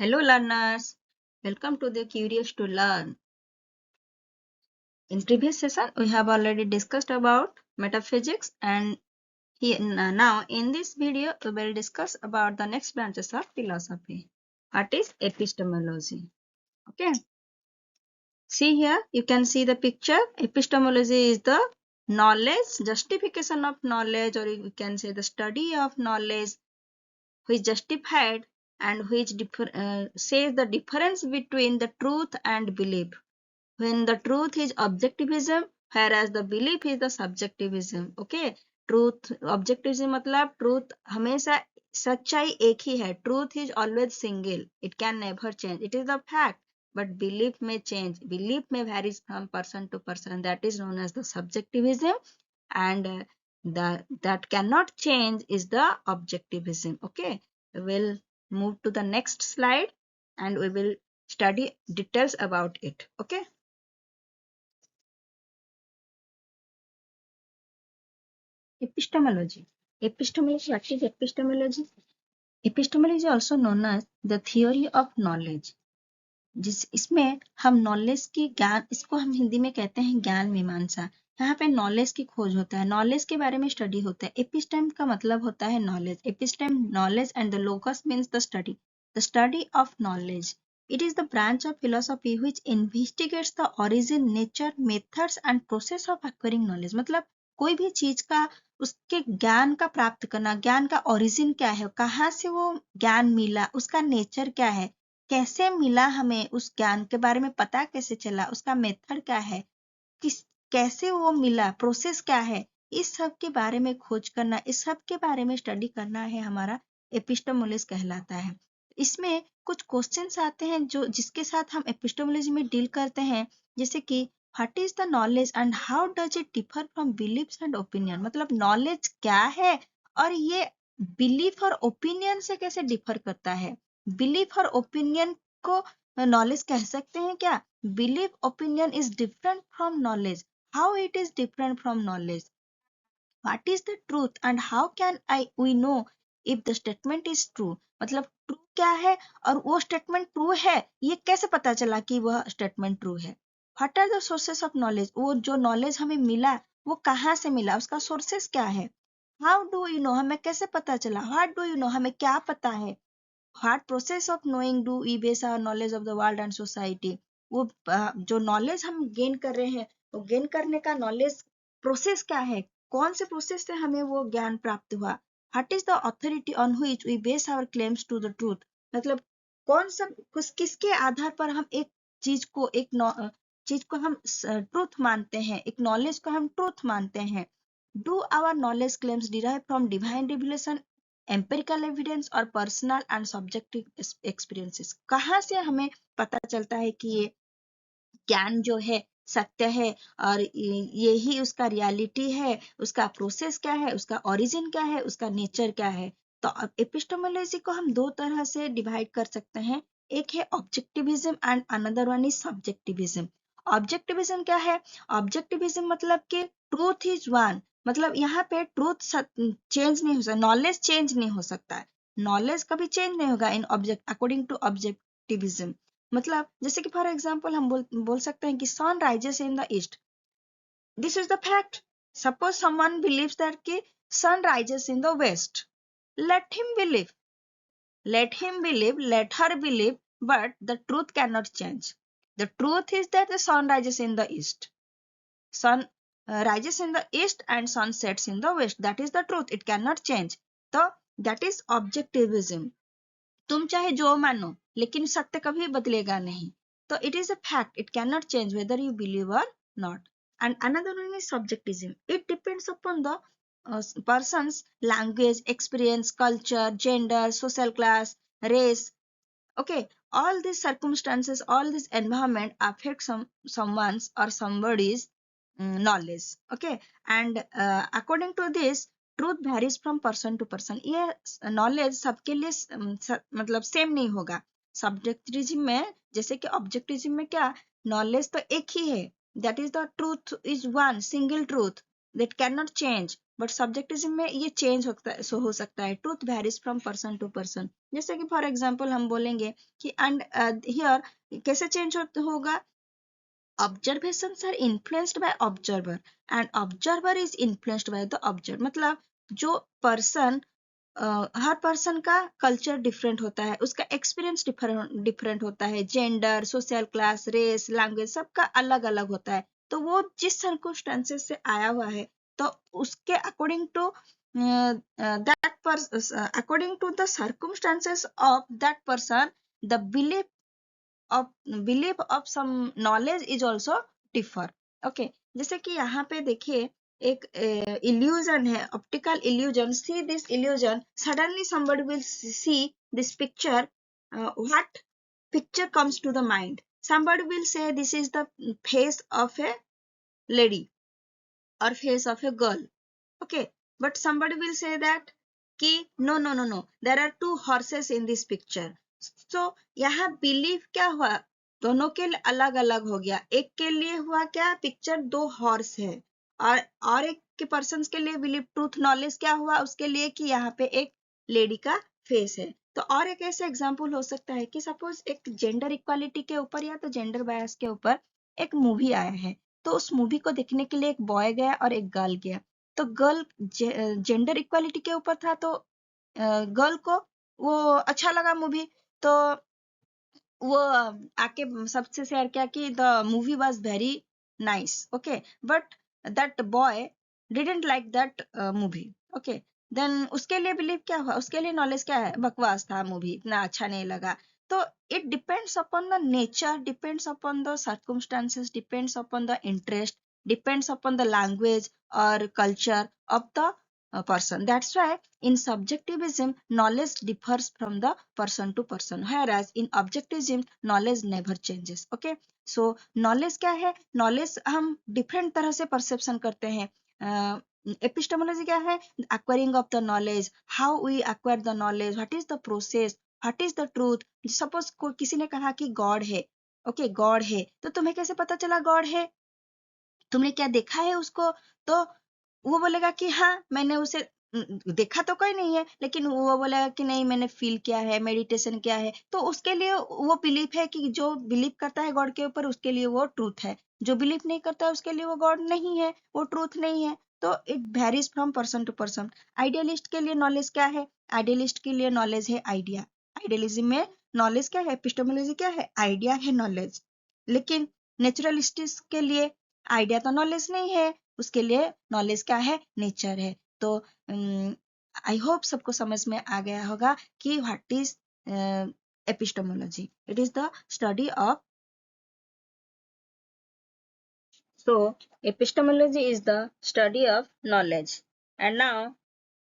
Hello learners, welcome to the Curious to Learn. In previous session we have already discussed about metaphysics and now in this video we will discuss about the next branches of philosophy. What is epistemology? Okay, see here you can see the picture. Epistemology is the knowledge, justification of knowledge, or you can say the study of knowledge which justified and which says the difference between the truth and belief. When the truth is objectivism, whereas the belief is the subjectivism. Okay, truth objectivism मतलब truth हमेशा सच्चाई एक ही है. Truth is always single. It can never change. It is the fact. But belief may change. Belief may varies from person to person. That is known as the subjectivism, and that cannot change is the objectivism. Okay, we will move to the next slide and we will study details about it. Okay. Epistemology. Epistemology. What is epistemology? Epistemology is also known as the theory of knowledge. इसमें हम knowledge की ज्ञान, इसको हम हिंदी में कहते हैं ज्ञान मीमांसा. यहाँ पे नॉलेज की खोज होता है, नॉलेज के बारे में स्टडी होता है. एपिस्टेम का मतलब होता है knowledge. Episteme knowledge and the logos means the study of knowledge. It is the branch of philosophy which investigates the origin, nature, methods and process of acquiring knowledge. मतलब कोई भी चीज का उसके ज्ञान का प्राप्त करना, ज्ञान का ओरिजिन क्या है, कहाँ से वो ज्ञान मिला, उसका नेचर क्या है, कैसे मिला, हमें उस ज्ञान के बारे में पता कैसे चला, उसका मेथड क्या है, कैसे वो मिला, प्रोसेस क्या है, इस सब के बारे में खोज करना, इस सब के बारे में स्टडी करना है हमारा एपिस्टेमोलॉजी कहलाता है. इसमें कुछ क्वेश्चंस आते हैं जिसके साथ हम एपिस्टेमोलॉजी में डील करते हैं, जैसे कि what is the knowledge and how does it differ from beliefs and opinion. मतलब नॉलेज क्या है और ये बिलीफ और ओपिनियन से कैसे डिफर करता है. बिलीफ और ओपिनियन को नॉलेज कह सकते हैं क्या? Belief opinion is different from knowledge. How it is different from knowledge? What is the truth and how can we know if the statement is true. मतलब ट्रू क्या है और वो स्टेटमेंट ट्रू है, ये कैसे पता चला कि वह स्टेटमेंट ट्रू है. What are the sources of knowledge. वो जो नॉलेज हमें मिला वो कहाँ से मिला, उसका सोर्सेस क्या है. हाउ डू यू नो, हमें कैसे पता चला. व्हाट डू यू नो, हमें क्या पता है. What process of knowing do we base our knowledge of the world and society. वो जो नॉलेज हम गेन कर रहे हैं, वो गेन करने का नॉलेज प्रोसेस क्या है, कौन से प्रोसेस से हमें वो ज्ञान प्राप्त हुआ. What is the authority on which we base our claims to the truth. मतलब कौन सा किसके आधार पर हम एक चीज को हम ट्रूथ मानते हैं, एक नॉलेज को हम ट्रूथ मानते हैं. Do our knowledge claims derive from divine revelation, empirical evidence और पर्सनल एंड सब्जेक्टिव एक्सपीरियंसेस. कहाँ से हमें पता चलता है कि ये ज्ञान जो है सत्य है और यही उसका रियलिटी है, उसका प्रोसेस क्या है, उसका ओरिजिन क्या है, उसका नेचर क्या है. तो एपिस्टेमोलॉजी को हम दो तरह से डिवाइड कर सकते हैं. एक है ऑब्जेक्टिविज्म एंड अनदर वन इज सब्जेक्टिविज्म. ऑब्जेक्टिविज्म क्या है? ऑब्जेक्टिविज्म मतलब कि ट्रूथ इज वन. मतलब यहाँ पे ट्रूथ चेंज नहीं हो सकता, नॉलेज चेंज नहीं हो सकता, नॉलेज कभी चेंज नहीं होगा इन ऑब्जेक्ट अकॉर्डिंग टू ऑब्जेक्टिविज्म. मतलब जैसे कि फॉर एग्जाम्पल हम बोल सकते हैं कि sun rises in the east. This is the fact. Suppose someone believes that कि sun rises in the west. Let him believe, let her believe, but the truth cannot change. The truth is that the sun rises in the east. Sun rises in the east and sun sets in the west. That is the truth. It cannot change. So that is objectivism. तुम चाहे जो मानो लेकिन सत्य कभी बदलेगा नहीं. तो it is a fact, it can not change whether you believe और not. And another one is subjectivism. It depends upon the person's language, experience, culture, gender, social class, race. Okay, all these circumstances, all this environment affect someone's or somebody's knowledge. Okay, and according to this truth varies from person to person. ये knowledge सबके लिए मतलब same नहीं होगा. सब्जेक्टिविज्म में जैसे कि ऑब्जेक्टिविज्म में क्या, नॉलेज तो एक ही है, that is the truth is one single truth that can not change. But subjectivism में ये चेंज हो सकता है. Truth varies from person to person. जैसे कि फॉर एग्जाम्पल हम बोलेंगे कि एंड हियर कैसे चेंज होगा. Observations are influenced by observer and observer is influenced by the observer. मतलब जो पर्सन, हर पर्सन का कल्चर डिफरेंट होता है, उसका एक्सपीरियंस डिफरेंट होता है, gender, social class, race, language सबका अलग अलग होता है. तो वो जिस सर्कमस्टेंसेस से आया हुआ है तो उसके according to according to the circumstances of that person the belief of some knowledge is also differ. Okay, जैसे कि यहाँ पे देखिए एक illusion है, optical illusion. See this illusion, suddenly somebody will see this picture. What picture comes to the mind? Somebody will say this is the face of a lady or face of a girl. Okay, but somebody will say that कि no, there are two horses in this picture. So यहाँ believe क्या हुआ, दोनों के लिए अलग अलग हो गया. एक के लिए हुआ क्या, पिक्चर दो हॉर्स है, और एक के पर्सन के लिए बिलीव ट्रूथ नॉलेज क्या हुआ उसके लिए कि यहाँ पे एक लेडी का फेस है. तो और एक ऐसे एग्जाम्पल हो सकता है कि सपोज एक जेंडर इक्वालिटी के ऊपर या तो जेंडर बायस के ऊपर एक मूवी आया है. तो उस मूवी को देखने के लिए एक बॉय गया और एक गर्ल गया. तो गर्ल जेंडर इक्वालिटी के ऊपर था, तो गर्ल को वो अच्छा लगा मूवी. तो वो आके सबसे शेयर किया कि the movie was very nice. Okay, but that boy didn't like that movie. Okay, then उसके लिए बिलीव क्या हुआ, उसके लिए नॉलेज क्या है, बकवास था मूवी, इतना अच्छा नहीं लगा. तो it depends upon the nature, depends upon the circumstances, depends upon the interest, depends upon the language or culture of the person. That's why in subjectivism knowledge differs from the person to person, whereas in objectivism knowledge never changes. Okay, so knowledge क्या है, knowledge हम different तरह से perception करते हैं. epistemology क्या है, acquiring of the knowledge, how we acquire the knowledge, what is the process, what is the truth. suppose किसी ने कहा कि गॉड है. ओके, गॉड है, तो तुम्हें कैसे पता चला गॉड है, तुमने क्या देखा है उसको. तो वो बोलेगा कि हाँ मैंने उसे देखा तो कोई नहीं है, लेकिन वो बोलेगा कि नहीं मैंने फील किया है, मेडिटेशन किया है. तो उसके लिए वो बिलीफ है कि जो बिलीव करता है गॉड के ऊपर उसके लिए वो ट्रूथ है, जो बिलीव नहीं करता है उसके लिए वो गॉड नहीं है, वो ट्रूथ नहीं है. तो it varies from person to person. Idealist के लिए नॉलेज क्या है, आइडियलिस्ट के लिए नॉलेज है आइडिया. आइडियलिज्म में नॉलेज क्या है, एपिस्टेमोलॉजी क्या है, आइडिया है, नॉलेज. लेकिन नेचुरलिस्टिक्स के लिए आइडिया तो नॉलेज नहीं है, उसके लिए नॉलेज क्या है, नेचर है. तो आई होप सबको समझ में आ गया होगा कि what is epistemology. It is the study of, so epistemology is the study of knowledge. And now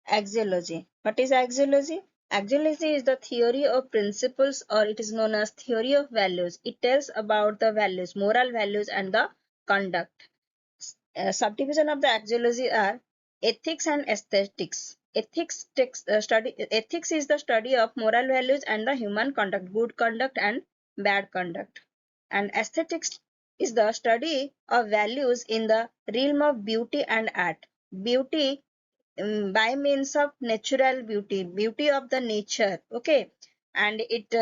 axiology. What is axiology? Axiology is the theory of principles, or it is known as theory of values. It tells about the values, moral values and the conduct. Subdivision of the axiology are ethics and aesthetics. Ethics is the study of moral values and the human conduct, good conduct and bad conduct. And aesthetics is the study of values in the realm of beauty and art. Beauty by means of natural beauty, beauty of the nature. Okay, and it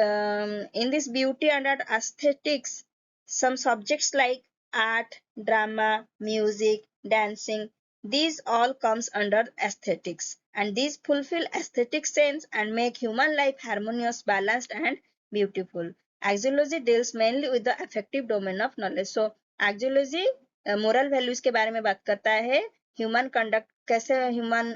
in this beauty and art aesthetics, some subjects like art, drama, music, dancing, these all comes under aesthetics, and these fulfill aesthetic sense and make human life harmonious, balanced and beautiful. Axiology deals mainly with the affective domain of knowledge. So axiology moral values के बारे में बात करता है, human conduct कैसे human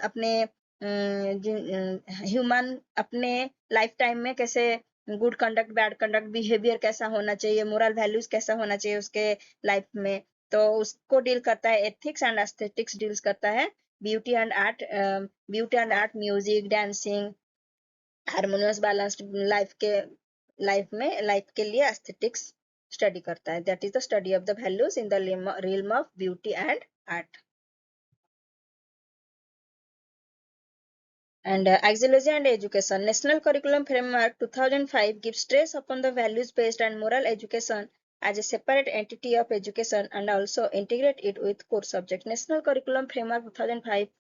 अपने life time में कैसे good conduct, bad conduct, behaviour कैसा होना चाहिए, मोरल वैल्यूज कैसा होना चाहिए उसके लाइफ में, तो उसको डील करता है. एथिक्स एंड एस्थेटिक्स डील्स करता है beauty and art, music, dancing, harmonious balanced life के लिए एस्थेटिक्स स्टडी करता है. That is the study of the values in the realm of beauty and art. And axiology and education. National Curriculum Framework 2005 gives stress upon the values-based and moral education as a separate entity of education and also integrate it with core subject. National Curriculum Framework 2005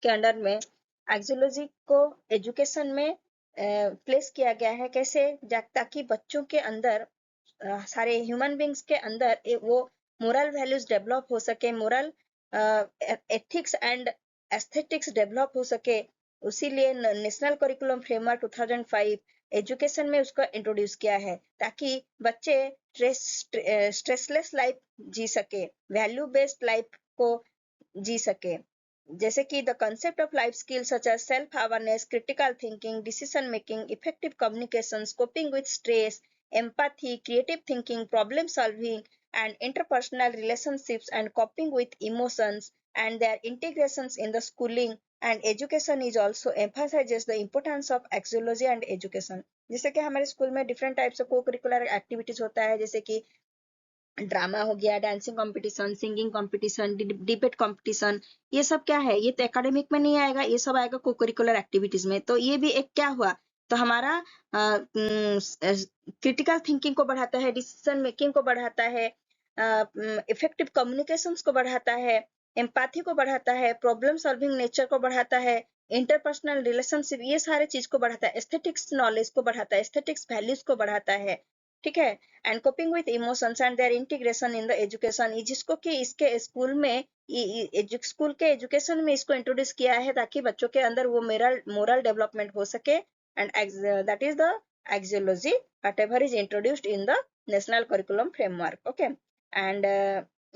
के under में एक्सोलॉजी को education में place किया गया है। कैसे? ताकि बच्चों के अंदर सारे ह्यूमन बींग्स के अंदर वो मोरल वैल्यूज डेवलप हो सके, moral ethics and aesthetics develop हो सके। उसीलिए नेशनल करिकुलम फ्रेमवर्क 2005 एजुकेशन में उसको इंट्रोड्यूस किया है, ताकि बच्चे स्ट्रेसलेस लाइफ जी सके, वैल्यू बेस्ड लाइफ को जी सके। जैसे कि the concept of life skills such as self awareness, critical thinking, decision making, effective communication, coping with stress, empathy, creative thinking, problem solving, and interpersonal relationships, and coping with emotions, and their integrations in the schooling and education is also emphasizes the importance of axiology and education. जैसे कि हमारे school में different types of को curricular activities होता है, जैसे कि drama हो गया, dancing competition, singing competition, debate competition. ये सब क्या है? ये तो एकेडमिक में नहीं आएगा, ये सब आएगा को करिकुलर एक्टिविटीज में। तो ये भी एक क्या हुआ, तो हमारा क्रिटिकल थिंकिंग को बढ़ाता है, डिसीजन मेकिंग को बढ़ाता है, इफेक्टिव कम्युनिकेशंस को बढ़ाता है, एम्पैथी को बढ़ाता है, प्रॉब्लम सॉल्विंग नेचर को बढ़ाता है, इंटरपर्सनल रिलेशनशिप, ये सारे चीज को बढ़ाता है, एस्थेटिक्स नॉलेज को बढ़ाता है, एस्थेटिक्स वैल्यूज को बढ़ाता है, ठीक है। And coping with emotions and their integration in the education, जिसको कि इसके स्कूल में स्कूल के एजुकेशन में इसको इंट्रोड्यूस किया है, ताकि बच्चों के अंदर वो मोरल डेवलपमेंट हो सके। And that is the axiology whatever is introduced in the national curriculum framework. Okay, and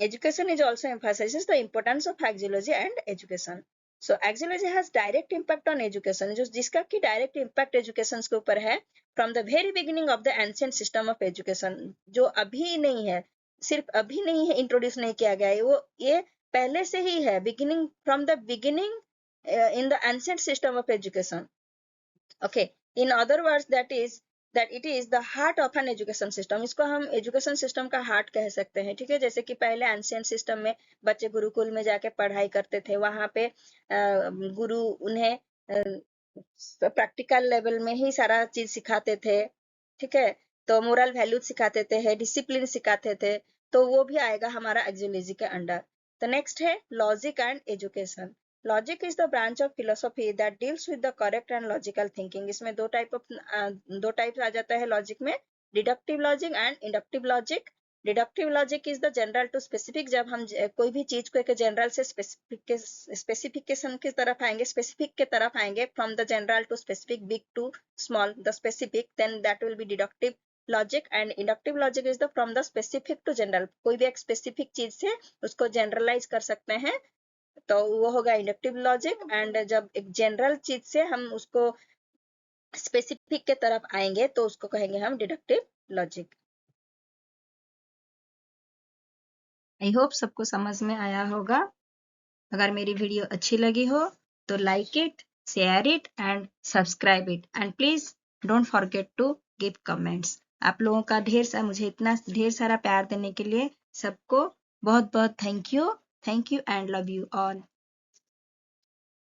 education is also emphasizes the importance of axiology and education. So axiology has direct impact on education, जो जिसका कि direct impact education के ऊपर है from the very beginning of the ancient system of education, जो अभी नहीं है, सिर्फ अभी नहीं है, इंट्रोड्यूस नहीं किया गया है, वो ये पहले से ही है, beginning from the beginning in the ancient system of education. Okay, in other words that it is the heart of an education system. इसको हम एजुकेशन सिस्टम का हार्ट कह सकते हैं, ठीक है। जैसे कि पहले एंशिएंट सिस्टम में बच्चे गुरुकुल में जाके पढ़ाई करते थे, वहां पे गुरु उन्हें प्रैक्टिकल लेवल में ही सारा चीज सिखाते थे, ठीक है। तो मोरल वैल्यूज सिखाते थे, डिसिप्लिन सिखाते थे, तो वो भी आएगा हमारा एक्सियोलॉजी के अंडर। तो नेक्स्ट है logic and education. Logic is the branch of philosophy that deals with the correct and logical thinking. इसमें दो टाइप आ जाता है लॉजिक में, deductive logic and inductive logic. Deductive logic is the general to specific, जब हम कोई भी चीज को एक जनरल से स्पेसिफिकेशन की तरफ आएंगे, स्पेसिफिक के तरफ आएंगे, from the general to specific, big to small, the specific, then that will be deductive logic. And inductive logic is the from the specific to general, कोई भी एक स्पेसिफिक चीज से उसको जनरलाइज कर सकते हैं, तो वो होगा इंडक्टिव लॉजिक। एंड जब एक जनरल चीज से हम उसको स्पेसिफिक के तरफ आएंगे तो उसको कहेंगे हम डिडक्टिव लॉजिक। आई होप सबको समझ में आया होगा। अगर मेरी वीडियो अच्छी लगी हो तो like it, share it and subscribe it, and please don't forget to give comments. आप लोगों का मुझे इतना ढेर सारा प्यार देने के लिए सबको बहुत बहुत thank you and love you all.